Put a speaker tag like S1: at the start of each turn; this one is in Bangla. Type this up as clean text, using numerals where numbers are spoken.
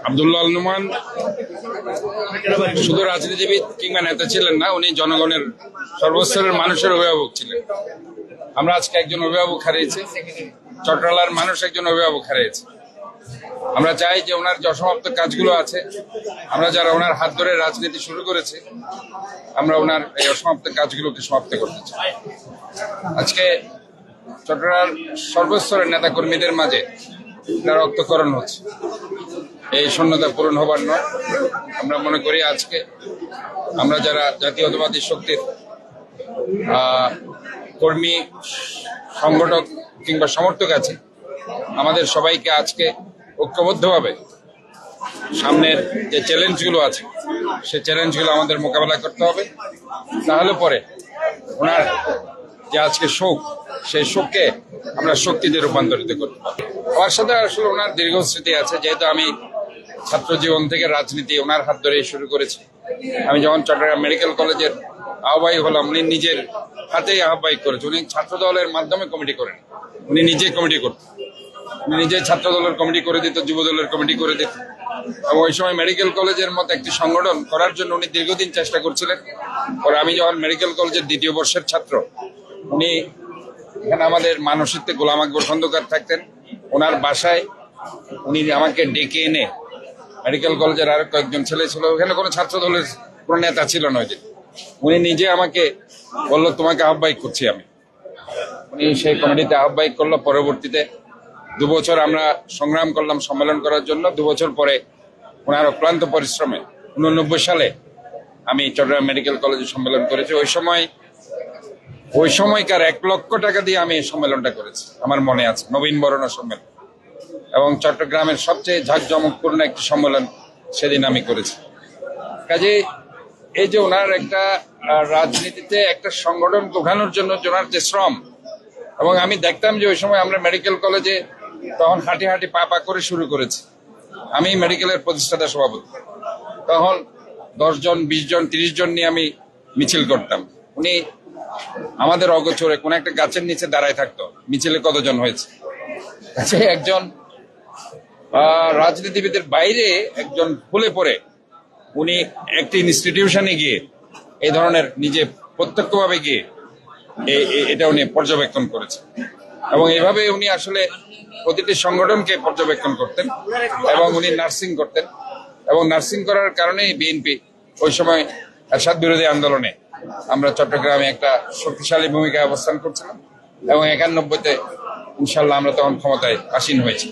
S1: আব্দুল্লাহ আল নোমান শুধু রাজনীতিবিদ কিংবা নেতা ছিলেন না, উনি জনগণের সর্বস্তরের মানুষের অভিভাবক ছিলেন। আমরা আজকে একজন অভিভাবক হারিয়েছি, চট্টলার মানুষ একজন অভিভাবক হারিয়েছে। আমরা চাই যে ওনার যে অসমাপ্ত কাজগুলো আছে, আমরা যারা ওনার হাত ধরে রাজনীতি শুরু করেছি, আমরা ওনার এই অসমাপ্ত কাজগুলোকে সমাপ্ত করতে চাই। আজকে চট্টলার সর্বস্তরের নেতা কর্মীদের মাঝে রক্তকরণ হচ্ছে, এই শূন্যতা পূরণ হবার নয়। আমরা মনে করি আজকে আমরা যারা জাতীয়তাবাদী শক্তির কর্মী, সংগঠক কিংবা সমর্থক আছে, আমাদের সবাইকে আজকে ঐক্যবদ্ধভাবে সামনের যে চ্যালেঞ্জগুলো আছে সেই চ্যালেঞ্জগুলো আমাদের মোকাবেলা করতে হবে। তাহলে পরে ওনার যে আজকে শোক, সেই শোককে আমরা শক্তিতে রূপান্তরিত করতে পারি। আমার সাথে আসলে ওনার দীর্ঘ স্মৃতি আছে, যেহেতু আমি ছাত্র জীবন থেকে রাজনীতি ওনার হাত ধরে শুরু করেছি। আমি যখন চট্টগ্রাম মেডিকেল কলেজের আহ্বায়ক হলাম, উনি নিজের হাতেই আহ্বায়ক করেছে। উনি ছাত্র দলের মাধ্যমে কমিটি করেন, উনি নিজে কমিটি করতেন। উনি নিজে ছাত্র দলের কমিটি করে দিত, যুব দলের কমিটি করে দিত। এবং ওই সময় মেডিকেল কলেজের মতো একটি সংগঠন করার জন্য উনি দীর্ঘদিন চেষ্টা করছিলেন। পরে আমি যখন মেডিকেল কলেজের দ্বিতীয় বর্ষের ছাত্র, উনি এখানে আমাদের মানসিকতে গোলাম আকবর খন্দকার থাকতেন, ওনার বাসায় উনি আমাকে ডেকে এনে, মেডিকেল কলেজের আরো কয়েকজন ছেলে ছিল, ওখানে কোনো ছাত্র দলের কোনো নেতা ছিল না ওই দিন, উনি নিজে আমাকে বললো তোমাকে আহ্বায়ক করছি আমি। উনি সেই কমিটিতে আহ্বায়ক করলো। পরবর্তীতে 2 বছর আমরা সংগ্রাম করলাম সম্মেলন করার জন্য। 2 বছর পরে ওনার অক্লান্ত পরিশ্রমে 89 সালে আমি চট্টগ্রাম মেডিকেল কলেজে সম্মেলন করেছি। ওই সময়কার 1 লক্ষ টাকা দিয়ে আমি এই সম্মেলনটা করেছি, আমার মনে আছে, নবীন বরণ সম্মেলন। এবং চট্টগ্রামের সবচেয়ে ঝাঁকজমকপূর্ণ একটি সম্মেলন সেদিন আমি করেছি। কাজে এই যে ওনার একটা রাজনীতিতে একটা সংগঠন উঠানোর জন্য ওনার যে শ্রম, এবং আমি দেখতাম যে ওই সময় আমরা মেডিকেল কলেজে তখন হাঁটি হাঁটি পা পা করে শুরু করেছি। আমি মেডিকেলের প্রতিষ্ঠাতা সভাপতি, তখন 10 জন 20 জন 30 জন নিয়ে আমি মিছিল করতাম। উনি আমাদের অগোচরে কোন একটা গাছের নিচে দাঁড়ায় থাকতো, মিছিলে কতজন হয়েছে। একজন রাজনীতিবিদের বাইরে একজন ফুলে পড়ে উনি একটি ইনস্টিটিউশনে গিয়ে এই ধরনের নিজে প্রত্যক্ষভাবে গিয়ে এটা উনি পর্যবেক্ষণ করেছেন। এবং এইভাবে উনি আসলে প্রতিটি সংগঠনকে পর্যবেক্ষণ করতেন, এবং উনি নার্সিং করতেন। এবং নার্সিং করার কারণেই বিএনপি ওই সময় এরশাদ বিরোধী আন্দোলনে আমরা চট্টগ্রামে একটা শক্তিশালী ভূমিকায় অবস্থান করছিলাম, এবং 91-তে ইনশাল্লাহ আমরা তখন ক্ষমতায় আসীন হয়েছি।